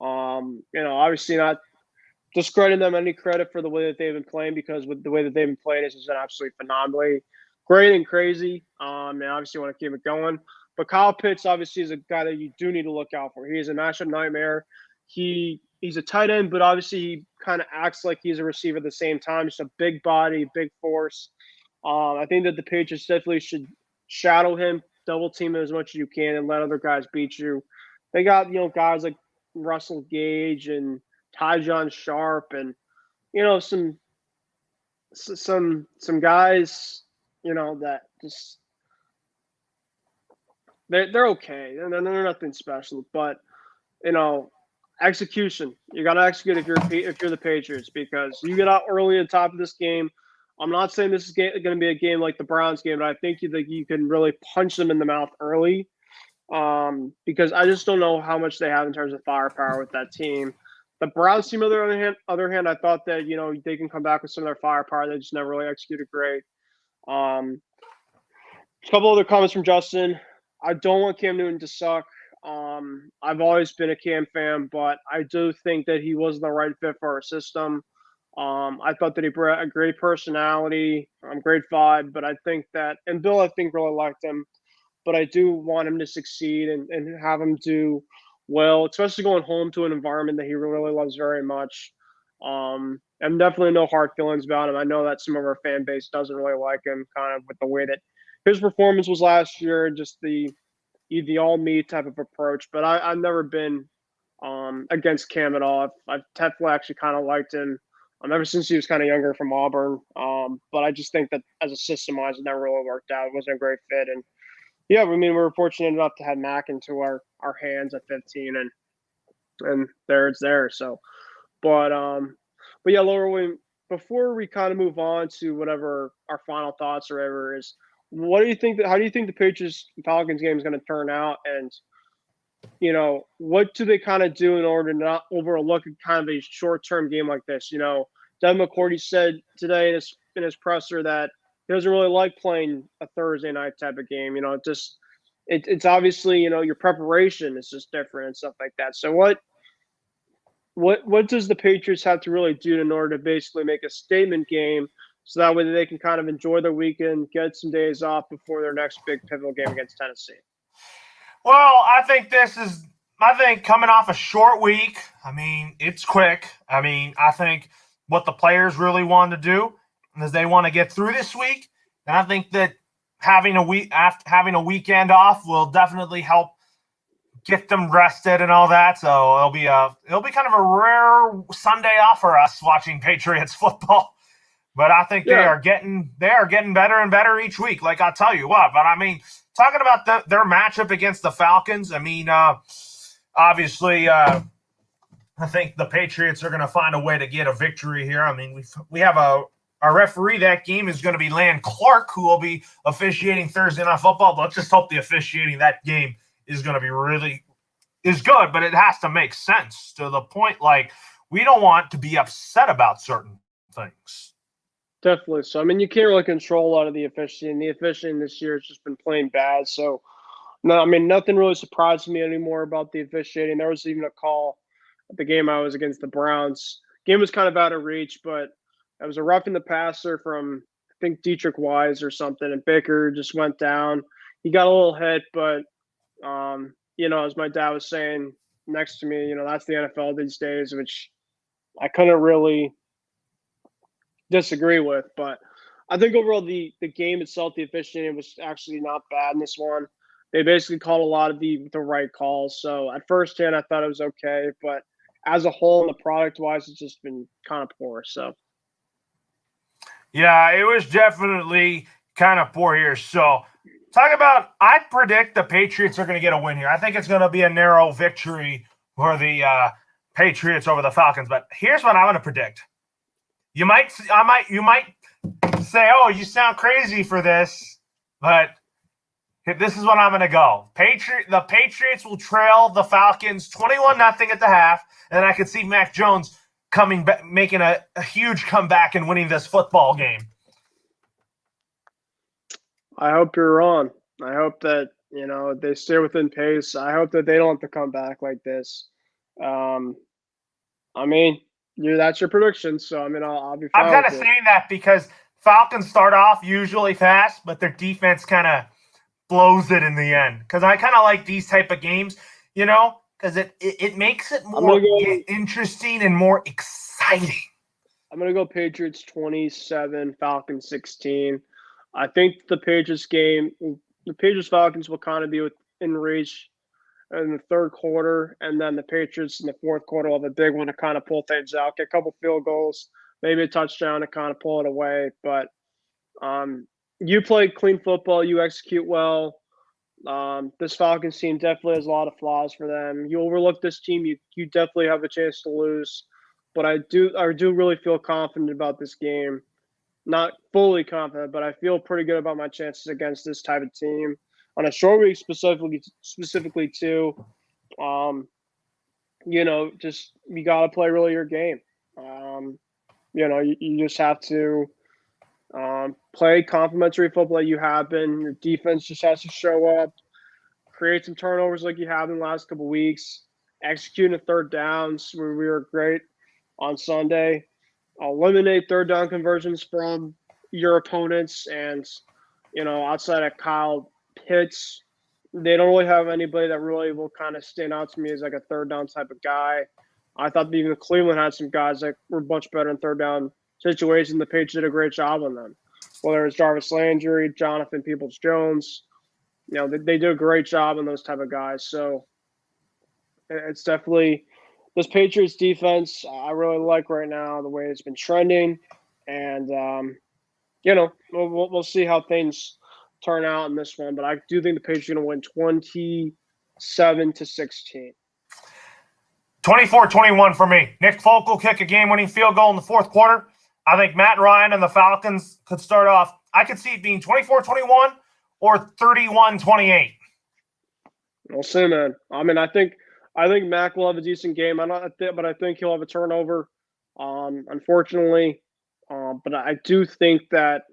[SPEAKER 2] Obviously not discrediting them any credit for the way that they've been playing, because with the way that they've been playing, this has been absolutely phenomenally great and crazy. And obviously want to keep it going. But Kyle Pitts obviously is a guy that you do need to look out for. He is a matchup nightmare. He's a tight end, but obviously he kind of acts like he's a receiver at the same time. Just a big body, big force. I think that the Patriots definitely should shadow him, double team him as much as you can, and let other guys beat you. They got guys like Russell Gage and Tyjon Sharp, and some guys that just they're okay. They're nothing special, but execution. You got to execute if you're the Patriots, because you get out early at the top of this game. I'm not saying this is going to be a game like the Browns game, but I think you can really punch them in the mouth early, because I just don't know how much they have in terms of firepower with that team. The Browns team, on the other hand, I thought that they can come back with some of their firepower. They just never really executed great. A couple other comments from Justin. I don't want Cam Newton to suck. I've always been a Cam fan, but I do think that he wasn't the right fit for our system. I thought that he brought a great personality, great vibe, but I think that, and Bill, I think, really liked him, but I do want him to succeed and have him do well, especially going home to an environment that he really loves very much. And definitely no hard feelings about him. I know that some of our fan base doesn't really like him, kind of with the way that his performance was last year, just the all me type of approach. But I've never been against Cam at all. I've definitely actually kind of liked him ever since he was kind of younger from Auburn. But I just think that as a system wise, it never really worked out. It wasn't a great fit. And yeah, I mean, we were fortunate enough to have Mac into our hands at 15, and there it's there. So, but yeah, Laura, before we kind of move on to whatever our final thoughts or whatever is, what do you think? How do you think the Patriots Falcons game is going to turn out? And what do they kind of do in order to not overlook kind of a short-term game like this? Devin McCourty said today in his presser that he doesn't really like playing a Thursday night type of game. It's obviously, your preparation is just different and stuff like that. So what does the Patriots have to really do in order to basically make a statement game, so that way they can kind of enjoy their weekend, get some days off before their next big pivotal game against Tennessee?
[SPEAKER 1] Well, I think coming off a short week, I mean, it's quick. I mean, I think what the players really want to do is they want to get through this week. And I think that having a weekend off will definitely help get them rested and all that. So it'll be kind of a rare Sunday off for us watching Patriots football. But I think they are getting better and better each week. Like, I'll tell you what. But I mean, talking about their matchup against the Falcons, I mean, obviously, I think the Patriots are going to find a way to get a victory here. I mean, we have our referee that game is going to be Lan Clark, who will be officiating Thursday Night Football. Let's just hope the officiating that game is going to be is good, but it has to make sense to the point. Like, we don't want to be upset about certain things.
[SPEAKER 2] Definitely. So, I mean, you can't really control a lot of the officiating. The officiating this year has just been plain bad. So, no, I mean, nothing really surprises me anymore about the officiating. There was even a call at the game I was against the Browns. Game was kind of out of reach, but it was a roughing the passer from, I think, Dietrich Wise or something, and Baker just went down. He got a little hit, but, as my dad was saying next to me, that's the NFL these days, which I couldn't really disagree with. But I think overall the game itself, the officiating was actually not bad in this one. They basically called a lot of the right calls. So at first hand, I thought it was okay, but as a whole and the product-wise, it's just been kind of poor. So,
[SPEAKER 1] yeah, it was definitely kind of poor here. So, I predict the Patriots are going to get a win here. I think it's going to be a narrow victory for the Patriots over the Falcons. But here's what I'm going to predict. You might say, "Oh, you sound crazy for this," but this is what I'm going to go. The Patriots will trail the Falcons 21-0 at the half, and I could see Mac Jones coming back, making a huge comeback and winning this football game.
[SPEAKER 2] I hope you're wrong. I hope that they stay within pace. I hope that they don't have to come back like this. I mean, that's your prediction, so I mean, I'll be fine.
[SPEAKER 1] I'm kind of saying that because Falcons start off usually fast, but their defense kind of blows it in the end. Because I kind of like these type of games, because it makes it more interesting and more exciting.
[SPEAKER 2] I'm gonna go Patriots 27, Falcons 16. I think the Patriots Falcons will kind of be within reach in the third quarter, and then the Patriots in the fourth quarter will have a big one to kind of pull things out, get a couple field goals, maybe a touchdown to kind of pull it away. But you play clean football, you execute well. This Falcons team definitely has a lot of flaws for them. You overlook this team, you definitely have a chance to lose. But I do really feel confident about this game. Not fully confident, but I feel pretty good about my chances against this type of team on a short week specifically too. Just you got to play really your game. You just have to play complementary football that you have been. Your defense just has to show up, create some turnovers like you have in the last couple of weeks, executing third downs where we were great on Sunday. Eliminate third down conversions from your opponents, and outside of Kyle Pitts, they don't really have anybody that really will kind of stand out to me as like a third down type of guy. I thought even Cleveland had some guys that were much better in third down situations. The Patriots did a great job on them. Whether it's Jarvis Landry, Jonathan Peoples-Jones, they did a great job on those type of guys. So it's definitely this Patriots defense I really like right now, the way it's been trending. And, we'll see how things turn out in this one. But I do think the Patriots are going to win 27-16.
[SPEAKER 1] 24-21 for me. Nick Folk will kick a game-winning field goal in the fourth quarter. I think Matt Ryan and the Falcons could start off. I could see it being 24-21 or 31-28.
[SPEAKER 2] We'll see, man. I mean, I think Mac will have a decent game. But I think he'll have a turnover, unfortunately. But I do think that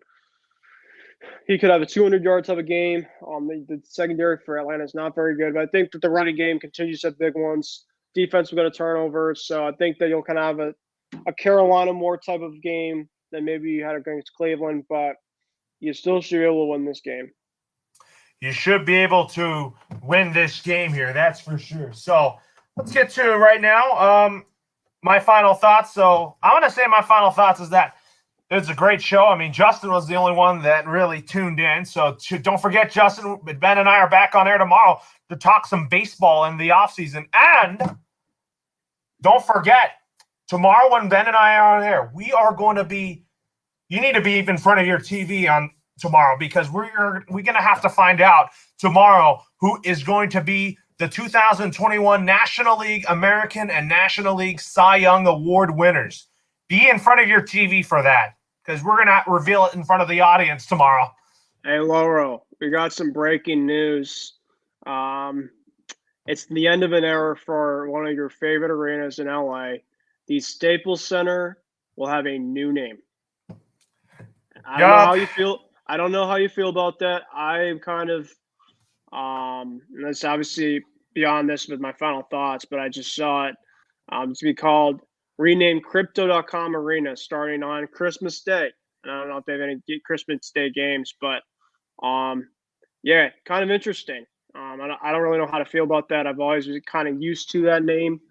[SPEAKER 2] he could have a 200-yard type of game. The secondary for Atlanta is not very good, but I think that the running game continues to have big ones. Defense will get a turnover, so I think that you'll kind of have a Carolina more type of game than maybe you had against Cleveland, but you still should be able to win this game.
[SPEAKER 1] You should be able to win this game here, that's for sure. So let's get to it right now. My final thoughts. So I want to say my final thoughts is that it's a great show. I mean, Justin was the only one that really tuned in. So don't forget, Justin, Ben and I are back on air tomorrow to talk some baseball in the offseason. And don't forget, tomorrow when Ben and I are on air, you need to be in front of your TV on tomorrow because we're going to have to find out tomorrow who is going to be the 2021 National League American and National League Cy Young Award winners. Be in front of your TV for that because we're going to reveal it in front of the audience tomorrow.
[SPEAKER 2] Hey, Loro, we got some breaking news. It's the end of an era for one of your favorite arenas in LA. The Staples Center will have a new name. I don't know how you feel. I don't know how you feel about that. I'm kind of that's obviously beyond this with my final thoughts, but I just saw it to be called renamed Crypto.com Arena starting on Christmas Day. And I don't know if they have any Christmas Day games, but yeah, kind of interesting. I don't really know how to feel about that. I've always been kind of used to that name.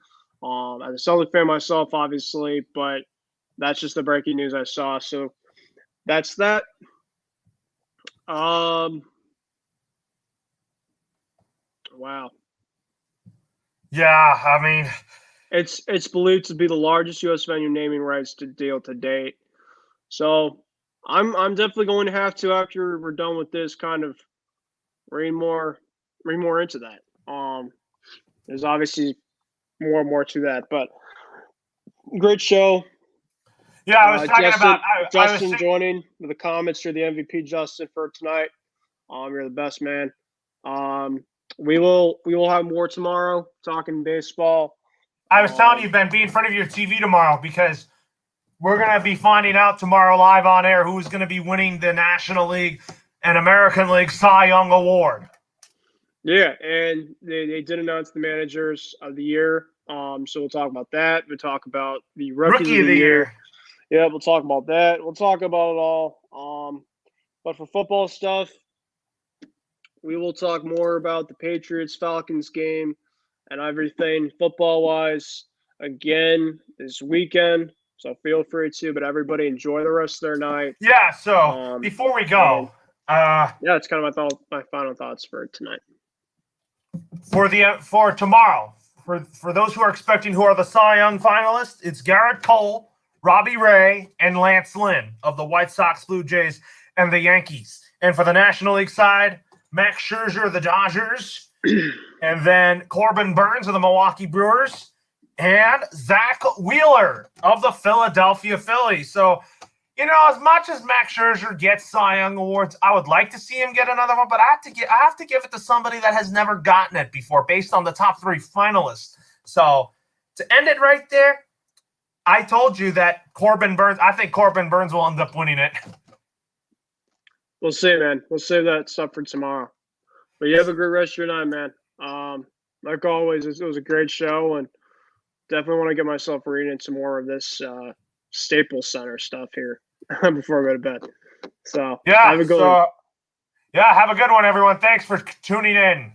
[SPEAKER 2] As a Celtic fan myself, obviously, but that's just the breaking news I saw. So that's that. Wow.
[SPEAKER 1] Yeah, I mean,
[SPEAKER 2] It's believed to be the largest U.S. venue naming rights to deal to date. So I'm definitely going to have to, after we're done with this, kind of read more into that. There's obviously more and more to that, but great show.
[SPEAKER 1] Yeah, I was talking about
[SPEAKER 2] Justin joining with the comments. You're the MVP, Justin, for tonight. You're the best man. We will have more tomorrow talking baseball.
[SPEAKER 1] I was telling you, Ben, be in front of your TV tomorrow because we're going to be finding out tomorrow live on air who's going to be winning the National League and American League Cy Young Award.
[SPEAKER 2] Yeah, and they did announce the managers of the year. So we'll talk about that. We'll talk about the rookie of the year. Yeah, we'll talk about that. We'll talk about it all. But for football stuff, we will talk more about the Patriots-Falcons game and everything football-wise again this weekend. So feel free to, but everybody enjoy the rest of their night.
[SPEAKER 1] Yeah, so before we go.
[SPEAKER 2] It's kind of my final thoughts for tonight.
[SPEAKER 1] For tomorrow, for those who are expecting who are the Cy Young finalists, it's Garrett Cole, Robbie Ray, and Lance Lynn of the White Sox, Blue Jays, and the Yankees. And for the National League side, Max Scherzer of the Dodgers, and then Corbin Burns of the Milwaukee Brewers, and Zach Wheeler of the Philadelphia Phillies. So, as much as Max Scherzer gets Cy Young awards, I would like to see him get another one, but I have to give it to somebody that has never gotten it before based on the top 3 finalists. So, to end it right there, I told you that I think Corbin Burns will end up winning it.
[SPEAKER 2] We'll see, man. We'll save that stuff for tomorrow. But you have a great rest of your night, man. Like always, it was a great show, and definitely want to get myself reading into more of this Staples Center stuff here before I go to bed. So
[SPEAKER 1] yeah,
[SPEAKER 2] have a good one.
[SPEAKER 1] Yeah, have a good one, everyone. Thanks for tuning in.